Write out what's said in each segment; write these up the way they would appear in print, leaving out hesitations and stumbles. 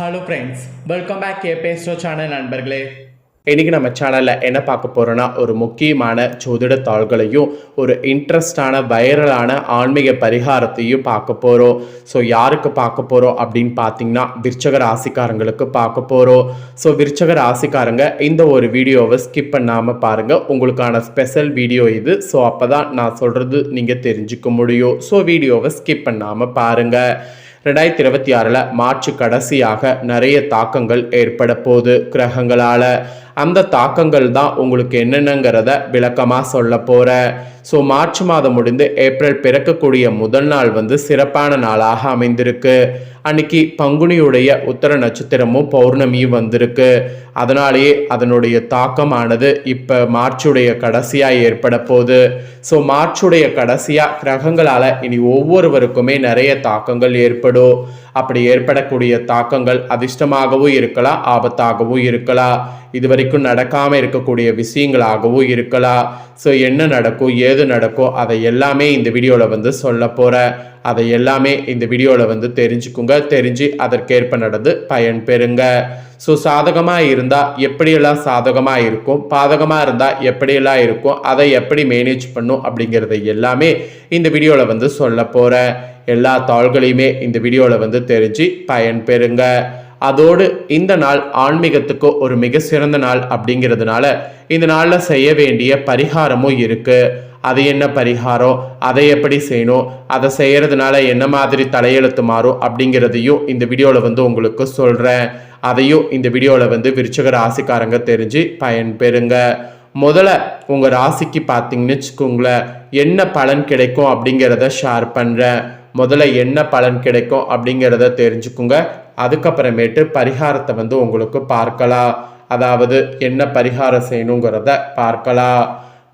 Hello friends, welcome back கேபேஸ்டோ channel நண்பர்களே. இன்றைக்கி நம்ம சேனலில் என்ன பார்க்க போகிறோன்னா, ஒரு முக்கியமான ஜோதிட தாள்களையும் ஒரு இன்ட்ரெஸ்டான வைரலான ஆன்மீக பரிகாரத்தையும் பார்க்க போகிறோம். ஸோ யாருக்கு பார்க்க போகிறோம் அப்படின்னு பார்த்தீங்கன்னா, விருச்சக ராசிக்காரங்களுக்கு பார்க்க போகிறோம். ஸோ விருச்சக ராசிக்காரங்க இந்த ஒரு வீடியோவை ஸ்கிப் பண்ணாமல் பாருங்கள். உங்களுக்கான ஸ்பெஷல் வீடியோ இது. ஸோ அப்போ தான் நான் சொல்கிறது நீங்கள் தெரிஞ்சுக்க முடியும். ஸோ வீடியோவை ஸ்கிப் பண்ணாமல் பாருங்கள். 2026 மார்ச் கடைசியாக நிறைய தாக்கங்கள் ஏற்பட போகுது கிரகங்களால். அந்த தாக்கங்கள் தான் உங்களுக்கு என்னென்னங்கிறத விளக்கமாக சொல்ல போகிறேன். ஸோ மார்ச் மாதம் முடிந்து ஏப்ரல் பிறக்கக்கூடிய முதல் நாள் சிறப்பான நாளாக அமைந்திருக்கு. அன்னைக்கு பங்குனியுடைய உத்தர நட்சத்திரமும் பௌர்ணமியும் வந்திருக்கு. அதனாலேயே அதனுடைய தாக்கமானது இப்போ மார்ச்சுடைய கடைசியாக ஏற்பட போகுது. ஸோ மார்ச்சுடைய கடைசியாக கிரகங்களால் இனி ஒவ்வொருவருக்குமே நிறைய தாக்கங்கள் ஏற்படும். அப்படி ஏற்படக்கூடிய தாக்கங்கள் அதிர்ஷ்டமாகவும் இருக்கலாம், ஆபத்தாகவும் இருக்கலாம், இதுவரைக்கும் நடக்காமல் இருக்கக்கூடிய விஷயங்களாகவும் இருக்கலாம். ஸோ என்ன நடக்கும் ஏது நடக்கும் அதை எல்லாமே இந்த வீடியோவில் சொல்ல போகிறேன். அதை எல்லாமே இந்த வீடியோவில் தெரிஞ்சுக்குங்க. தெரிஞ்சு அதற்கேற்ப நடந்து பயன் பெறுங்க. ஸோ சாதகமாக இருந்தால் எப்படியெல்லாம் சாதகமாக இருக்கும், பாதகமாக இருந்தால் எப்படியெல்லாம் இருக்கும், அதை எப்படி மேனேஜ் பண்ணும் அப்படிங்கிறத எல்லாமே இந்த வீடியோவில் சொல்ல போகிறேன். எல்லா தாள்களையுமே இந்த வீடியோவில் தெரிஞ்சு பயன் பெறுங்க. அதோடு இந்த நாள் ஆன்மீகத்துக்கு ஒரு மிக சிறந்த நாள் அப்படிங்கிறதுனால இந்த நாளில் செய்ய வேண்டிய பரிகாரமும் இருக்குது. அது என்ன பரிகாரம், அதை எப்படி செய்யணும், அதை செய்கிறதுனால என்ன மாதிரி தலையெழுத்து மாறும் அப்படிங்கிறதையும் இந்த வீடியோவில் உங்களுக்கு சொல்கிறேன். அதையும் இந்த வீடியோவில் விருச்சிக ராசிக்காரங்க தெரிஞ்சு பயன் பெறுங்க. முதல்ல உங்கள் ராசிக்கு பார்த்தீங்கன்னு வச்சுக்கோங்களேன், என்ன பலன் கிடைக்கும் அப்படிங்கிறத ஷேர் பண்ணுறேன். முதல்ல என்ன பலன் கிடைக்கும் அப்படிங்கிறத தெரிஞ்சுக்குங்க. அதுக்கப்புறமேட்டு பரிகாரத்தை உங்களுக்கு பார்க்கலாம். அதாவது என்ன பரிகாரம் செய்யணுங்கிறத பார்க்கலாம்.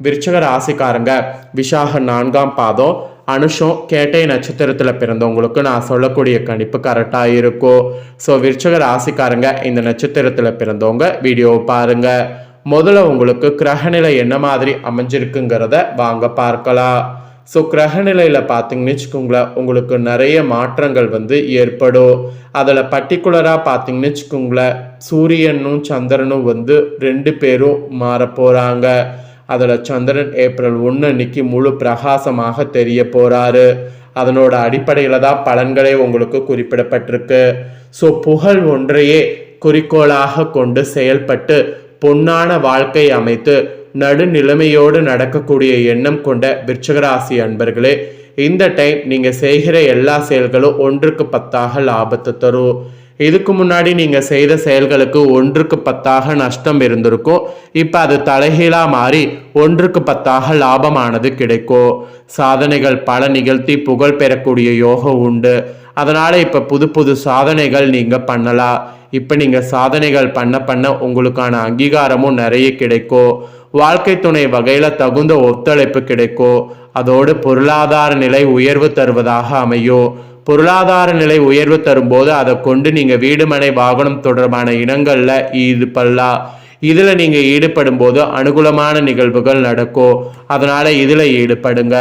விருச்சிக ராசிக்காரங்க விசாக 4ஆம் பாதம், அனுஷம், கேட்டை நட்சத்திரத்தில் பிறந்தவங்களுக்கு நான் சொல்லக்கூடிய கணிப்பு கரெக்டாக இருக்கும். ஸோ விருச்சிக ராசிக்காரங்க இந்த நட்சத்திரத்தில் பிறந்தவங்க வீடியோவை பாருங்க. முதல்ல உங்களுக்கு கிரகநிலை என்ன மாதிரி அமைஞ்சிருக்குங்கிறத வாங்க பார்க்கலாம். ஸோ கிரகநிலையில் பார்த்தீங்கன்னு வச்சுக்கோங்களேன், உங்களுக்கு நிறைய மாற்றங்கள் ஏற்படும். அதில் பர்டிகுலராக பார்த்தீங்கன்னு வச்சுக்கோங்களேன், சூரியனும் சந்திரனும் 2 பேரும் மாற போகிறாங்க. அதில் சந்திரன் ஏப்ரல் 1 அன்னைக்கு முழு பிரகாசமாக தெரிய போகிறாரு. அதனோட அடிப்படையில் தான் பலன்களே உங்களுக்கு குறிப்பிடப்பட்டிருக்கு. ஸோ புகழ் ஒன்றையே குறிக்கோளாக கொண்டு செயல்பட்டு பொன்னான வாழ்க்கை அமைத்து நடுநிலைமையோடு நடக்கக்கூடிய எண்ணம் கொண்ட விருச்சிகராசி அன்பர்களே, இந்த டைம் நீங்கள் செய்கிற எல்லா செயல்களும் 1க்கு 10ஆக லாபத்தை தரும். இதுக்கு முன்னாடி நீங்கள் செய்த செயல்களுக்கு 1க்கு 10ஆக நஷ்டம் இருந்திருக்கும். இப்போ அது தலைகீழாக மாறி 1க்கு 10ஆக லாபமானது கிடைக்கும். சாதனைகள் பல நிகழ்த்தி புகழ் பெறக்கூடிய யோகம் உண்டு. அதனால் இப்போ புது புது சாதனைகள் நீங்கள் பண்ணலாம். இப்போ நீங்கள் சாதனைகள் பண்ண உங்களுக்கான அங்கீகாரமும் நிறைய கிடைக்கும். வாழ்க்கை துணை வகையில் தகுந்த ஒத்துழைப்பு கிடைக்கும். அதோடு பொருளாதார நிலை உயர்வு தருவதாக அமையும். பொருளாதார நிலை உயர்வு தரும்போது அதை கொண்டு நீங்கள் வீடு மனை வாகனம் தொடர்பான இனங்களில் ஈடுபடலாம். இதில் நீங்கள் ஈடுபடும் போது அனுகூலமான நிகழ்வுகள் நடக்கும். அதனால் இதில் ஈடுபடுங்க.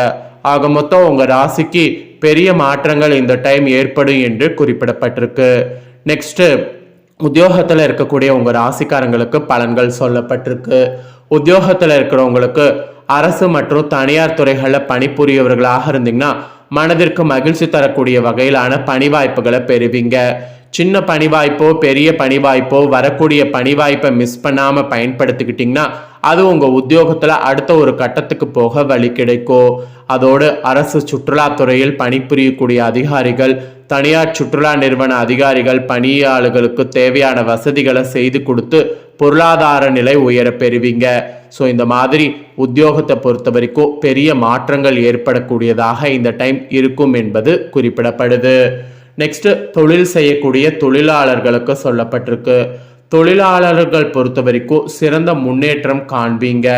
ஆக மொத்தம் உங்கள் ராசிக்கு பெரிய மாற்றங்கள் இந்த டைம் ஏற்படும் என்று குறிப்பிடப்பட்டிருக்கு. நெக்ஸ்ட்டு உத்தியோகத்தில் இருக்கக்கூடிய உங்கள் ராசிக்காரங்களுக்கு பலன்கள் சொல்லப்பட்டிருக்கு. உத்தியோகத்தில் இருக்கிறவங்களுக்கு அரசு மற்றும் தனியார் துறைகளில் பணிபுரியவர்களாக இருந்தீங்கன்னா மனதிற்கு மகிழ்ச்சி தரக்கூடிய வகையிலான பணி வாய்ப்புகளை பெறுவீங்க. சின்ன பணி வாய்ப்போ பெரிய பணி வாய்ப்போ வரக்கூடிய பணி வாய்ப்பை மிஸ் பண்ணாமல் பயன்படுத்திக்கிட்டிங்கன்னா அது உங்கள் உத்தியோகத்தில் அடுத்த ஒரு கட்டத்துக்கு போக வழி கிடைக்கும். அதோடு அரசு சுற்றுலாத்துறையில் பணிபுரியக்கூடிய அதிகாரிகள், தனியார் சுற்றுலா நிறுவன அதிகாரிகள் பணியாளர்களுக்கு தேவையான வசதிகளை செய்து கொடுத்து பொருளாதார நிலை உயர பெறுவீங்க. ஸோ இந்த மாதிரி உத்தியோகத்தை பொறுத்த வரைக்கும் பெரிய மாற்றங்கள் ஏற்படக்கூடியதாக இந்த டைம் இருக்கும் என்பது குறிப்பிடப்படுது. நெக்ஸ்ட் தொழில் செய்யக்கூடிய தொழிலாளர்களுக்கு சொல்லப்பட்டிருக்கு. தொழிலாளர்கள் பொறுத்த வரைக்கும் சிறந்த முன்னேற்றம் காண்பீங்க.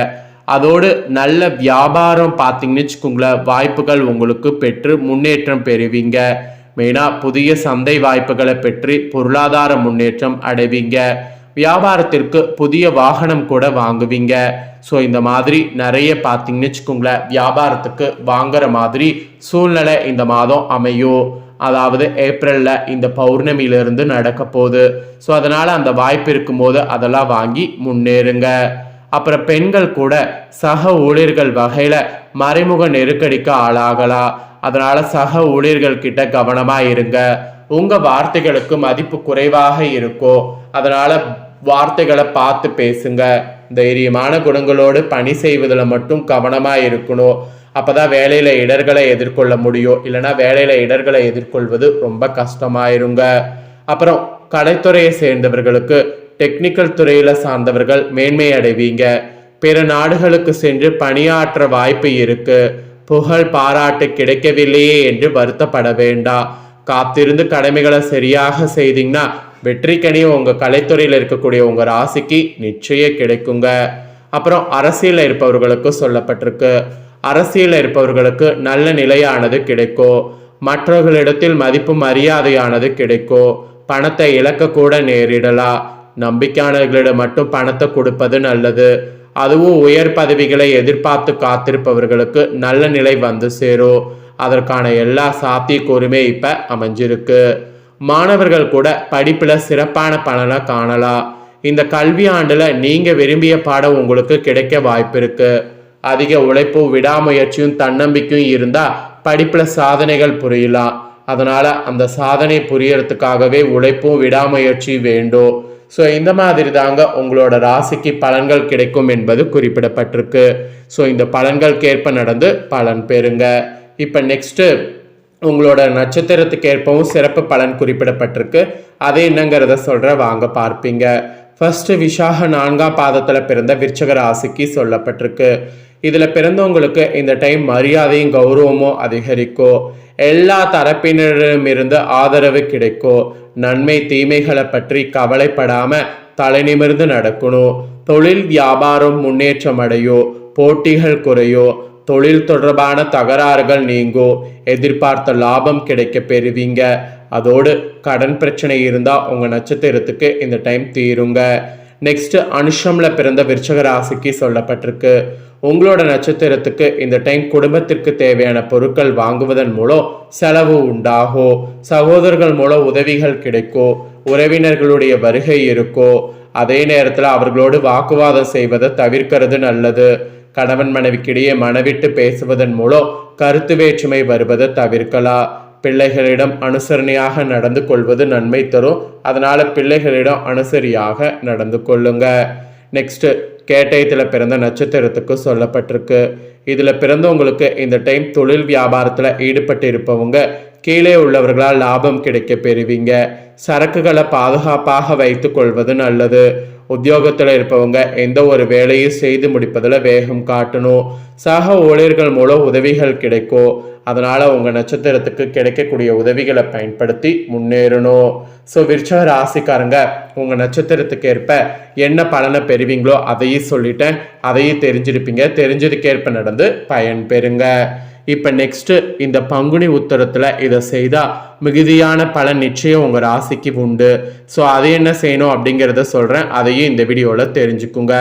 அதோடு நல்ல வியாபாரம் பார்த்தீங்கன்னு வச்சுக்கோங்களேன், வாய்ப்புகள் உங்களுக்கு பெற்று முன்னேற்றம் பெறுவீங்க. மெயினாக புதிய சந்தை வாய்ப்புகளை பெற்று பொருளாதார முன்னேற்றம் அடைவீங்க. வியாபாரத்திற்கு புதிய வாகனம் கூட வாங்குவீங்க. ஸோ இந்த மாதிரி நிறைய பார்த்தீங்கன்னு வச்சுக்கோங்களேன், வியாபாரத்துக்கு வாங்குற மாதிரி சூழ்நிலை இந்த மாதம் அமையும். அதாவது ஏப்ரலில் இந்த பௌர்ணமியிலிருந்து நடக்க போகுது. ஸோ அதனால் அந்த வாய்ப்பு இருக்கும்போது அதெல்லாம் வாங்கி முன்னேறுங்க. அப்புறம் பெண்கள் கூட சக ஊழியர்கள் வகையில் மறைமுக நெருக்கடிக்கு ஆளாகலாம். அதனால் சக ஊழியர்கள் கிட்ட கவனமாக இருங்க. உங்கள் வார்த்தைகளுக்கு மதிப்பு குறைவாக இருக்கும். அதனால் வார்த்தைகளை பார்த்து பேசுங்க. தைரியமான குணங்களோடு பணி செய்வதில் மட்டும் கவனமாக இருக்கணும். அப்போதான் வேலையில் இடர்களை எதிர்கொள்ள முடியும். இல்லைனா வேலையில் இடர்களை எதிர்கொள்வது ரொம்ப கஷ்டமாயிருங்க. அப்புறம் கலைத்துறையை சேர்ந்தவர்களுக்கு டெக்னிக்கல் துறையில் சார்ந்தவர்கள் மேன்மை அடைவீங்க. பிற நாடுகளுக்கு சென்று பணியாற்ற வாய்ப்பு இருக்கு. புகழ் பாராட்டு கிடைக்கவில்லையே என்று வருத்தப்பட வேண்டாம். காத்திருந்து கடமைகளை சரியாக செய்தீங்கன்னா வெற்றிக்கனி உங்கள் கலைத்துறையில் இருக்கக்கூடிய உங்கள் ராசிக்கு நிச்சயம் கிடைக்குங்க. அப்புறம் அரசியலில் இருப்பவர்களுக்கு சொல்லப்பட்டிருக்கு, அரசியலில் இருப்பவர்களுக்கு நல்ல நிலையானது கிடைக்கும். மற்றவர்களிடத்தில் மதிப்பு மரியாதையானது கிடைக்கும். பணத்தை இழக்கக்கூட நேரிடலாம். நம்பிக்கையானவர்களிடம் மட்டும் பணத்தை கொடுப்பது நல்லது. அதுவும் உயர் பதவிகளை எதிர்பார்த்து காத்திருப்பவர்களுக்கு நல்ல நிலை வந்து சேரும். அதற்கான எல்லா சாத்தியக்கூறுமே இப்போ அமைஞ்சிருக்கு. மாணவர்கள் கூட படிப்பில் சிறப்பான பலனை காணலாம். இந்த கல்வி ஆண்டில் நீங்கள் விரும்பிய பாடம் உங்களுக்கு கிடைக்க வாய்ப்பு இருக்கு. அதிக உழைப்பும் விடாமுயற்சியும் தன்னம்பிக்கையும் இருந்தால் படிப்பில் சாதனைகள் புரியலாம். அதனால் அந்த சாதனை புரியறதுக்காகவே உழைப்பும் விடாமுயற்சி வேண்டும். ஸோ இந்த மாதிரி தாங்க உங்களோட ராசிக்கு பலன்கள் கிடைக்கும் என்பது குறிப்பிடப்பட்டிருக்கு. ஸோ இந்த பலன்களுக்கேற்ப நடந்து பலன் பெறுங்க. இப்போ நெக்ஸ்ட்டு உங்களோட நட்சத்திரத்துக்கு ஏற்பவும் சிறப்பு பலன் குறிப்பிடப்பட்டிருக்கு. அது என்னங்கிறத சொல்கிற வாங்க பார்ப்பீங்க. ஃபர்ஸ்ட் விஷாக 4ஆம் பாதத்தில் பிறந்த விருச்சக ராசிக்கு சொல்லப்பட்டிருக்கு. இதில் பிறந்தவங்களுக்கு இந்த டைம் மரியாதையும் கௌரவமும் அதிகரிக்கும். எல்லா தரப்பினரிடமிருந்து ஆதரவு கிடைக்கும். நன்மை தீமைகளை பற்றி கவலைப்படாம தலை நிமிர்ந்து நடக்கணும். தொழில் வியாபாரம் முன்னேற்றம் அடையும். போட்டிகள் குறையும். தொழில் தொடர்பான தகராறுகள் நீங்கும். எதிர்பார்த்த லாபம் கிடைக்க பெறுவீங்க. அதோடு கடன் பிரச்சனை இருந்தால் உங்கள் நட்சத்திரத்துக்கு இந்த டைம் தீருங்க. நெக்ஸ்ட் அனுஷம்ல பிறந்த விருச்சக ராசிக்கு சொல்லப்பட்டிருக்கு. உங்களோட நட்சத்திரத்துக்கு இந்த டைம் குடும்பத்திற்கு தேவையான பொருட்கள் வாங்குவதன் மூலம் செலவு உண்டாகும். சகோதரர்கள் மூலம் உதவிகள் கிடைக்கும். உறவினர்களுடைய வருகை இருக்கும். அதே நேரத்தில் அவர்களோடு வாக்குவாதம் செய்வதை தவிர்க்கிறது நல்லது. கணவன் மனைவிக்கிடையே மனவிட்டு பேசுவதன் மூலம் கருத்து வேற்றுமை வருவதை தவிர்க்கலாம். பிள்ளைகளிடம் அனுசரணையாக நடந்து கொள்வது நன்மை தரும். அதனால பிள்ளைகளிடம் அனுசரியாக நடந்து கொள்ளுங்க. நெக்ஸ்ட் கேட்டயத்தில் பிறந்த நட்சத்திரத்துக்கு சொல்லப்பட்டிருக்கு. இதில் பிறந்தவங்களுக்கு இந்த டைம் தொழில் வியாபாரத்தில் ஈடுபட்டு இருப்பவங்க கீழே உள்ளவர்களால் லாபம் கிடைக்க பெறுவீங்க. சரக்குகளை பாதுகாப்பாக வைத்து கொள்வது நல்லது. உத்தியோகத்தில் இருப்பவங்க எந்த ஒரு வேலையும் செய்து முடிப்பதில் வேகம் காட்டணும். சக ஊழியர்கள் மூலம் உதவிகள் கிடைக்கும். அதனால் உங்கள் நட்சத்திரத்துக்கு கிடைக்கக்கூடிய உதவிகளை பயன்படுத்தி முன்னேறணும். ஸோ விருச்சக ராசிக்காரங்க உங்கள் நட்சத்திரத்துக்கு ஏற்ப என்ன பலனை பெறுவீங்களோ அதையும் சொல்லிட்டேன். அதையும் தெரிஞ்சிருப்பீங்க. தெரிஞ்சதுக்கேற்ப நடந்து பயன் பெறுங்க. இப்போ நெக்ஸ்ட்டு இந்த பங்குனி உத்தரத்தில் இதை செய்தால் மிகுதியான பலன் நிச்சயம் உங்கள் ராசிக்கு உண்டு. ஸோ அதை என்ன செய்யணும் அப்படிங்கிறத சொல்கிறேன். அதையும் இந்த வீடியோவில் தெரிஞ்சுக்குங்க.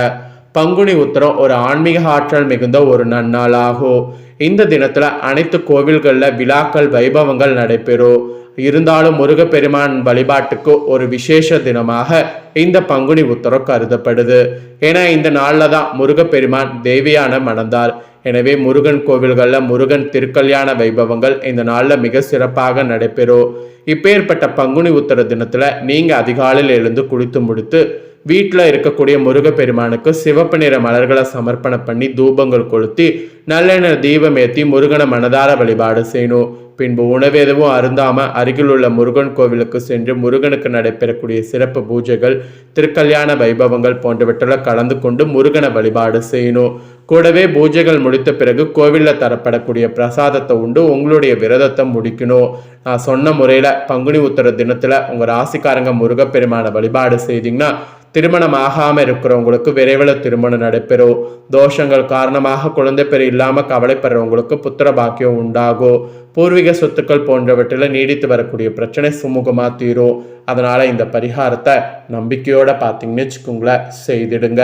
பங்குனி உத்தரம் ஒரு ஆன்மீக ஆற்றல் மிகுந்த ஒரு நன்னாள் ஆகும். இந்த தினத்தில் அனைத்து கோவில்களில் விழாக்கள் வைபவங்கள் நடைபெறும். இருந்தாலும் முருகப்பெருமான் வழிபாட்டுக்கு ஒரு விசேஷ தினமாக இந்த பங்குனி உத்தரம் கருதப்படுது. ஏன்னா இந்த நாளில் தான் முருகப்பெருமான் தேவியான மணந்தார். எனவே முருகன் கோவில்களில் முருகன் திருக்கல்யாண வைபவங்கள் இந்த நாளில் மிக சிறப்பாக நடைபெறும். இப்பேற்பட்ட பங்குனி உத்தர தினத்தில் நீங்கள் அதிகாலையில் எழுந்து குளித்து முடித்து வீட்டில் இருக்கக்கூடிய முருகப்பெருமானுக்கு சிவப்பு நிற மலர்களை சமர்ப்பணம் பண்ணி தூபங்கள் கொளுத்தி நல்லெண்ணெய் தீபம் ஏற்றி முருகனை மனதார வழிபாடு செய்யணும். பின்பு உணவு எதுவும் அருந்தாமல் அருகில் உள்ள முருகன் கோவிலுக்கு சென்று முருகனுக்கு நடைபெறக்கூடிய சிறப்பு பூஜைகள் திருக்கல்யாண வைபவங்கள் போன்றவற்றில் கலந்து கொண்டு முருகனை வழிபாடு செய்யணும். கூடவே பூஜைகள் முடித்த பிறகு கோவிலில் தரப்படக்கூடிய பிரசாதத்தை உண்டு உங்களுடைய விரதத்தை முடிக்கணும். நான் சொன்ன முறையில் பங்குனி உத்தர தினத்தில் உங்கள் ராசிக்காரங்க முருகப்பெருமான வழிபாடு செய்தீங்கன்னா திருமணம் ஆகாமல் இருக்கிறவங்களுக்கு விரைவில் திருமணம் நடைபெறும். தோஷங்கள் காரணமாக குழந்தை பேர் இல்லாமல் கவலைப்படுறவங்களுக்கு புத்திர பாக்கியம் உண்டாகும். பூர்வீக சொத்துக்கள் போன்றவற்றில் நீடித்து வரக்கூடிய பிரச்சனை சுமூகமாக தீரும். அதனால் இந்த பரிகாரத்தை நம்பிக்கையோடு பார்த்தீங்கன்னு வச்சுக்கோங்களேன் செய்திடுங்க.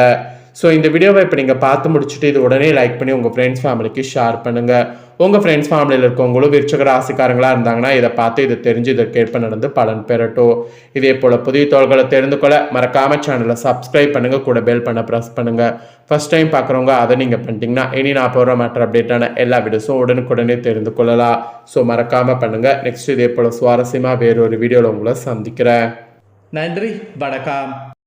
ஸோ இந்த வீடியோவை இப்போ நீங்கள் பார்த்து முடிச்சுட்டு இது உடனே லைக் பண்ணி உங்கள் ஃப்ரெண்ட்ஸ் ஃபேமிலிக்கு ஷேர் பண்ணுங்கள். உங்கள் ஃப்ரெண்ட்ஸ் ஃபேமிலியில் இருக்கவங்களும் விருச்சிக ராசிக்காரங்களாக இருந்தாங்கன்னா இதை பார்த்து இதை தெரிஞ்சு இதற்கேற்ப நடந்து பலன் பெறட்டும். இதே போல் புதிய தகவல்களை தெரிந்து கொள்ள மறக்காமல் சேனலை சப்ஸ்கிரைப் பண்ணுங்கள், கூட பெல் பண்ண ப்ரெஸ் பண்ணுங்கள். ஃபர்ஸ்ட் டைம் பார்க்குறவங்க அதை நீங்கள் பண்ணிட்டீங்கன்னா இனி நான் போகிற மற்ற அப்டேட்டான எல்லா வீடியோஸும் உடனுக்குடனே தெரிந்து கொள்ளலாம். ஸோ மறக்காமல் பண்ணுங்கள். நெக்ஸ்ட் இதே போல் சுவாரஸ்யமாக வேறொரு வீடியோவில் உங்களை சந்திக்கிறேன். நன்றி, வணக்கம்.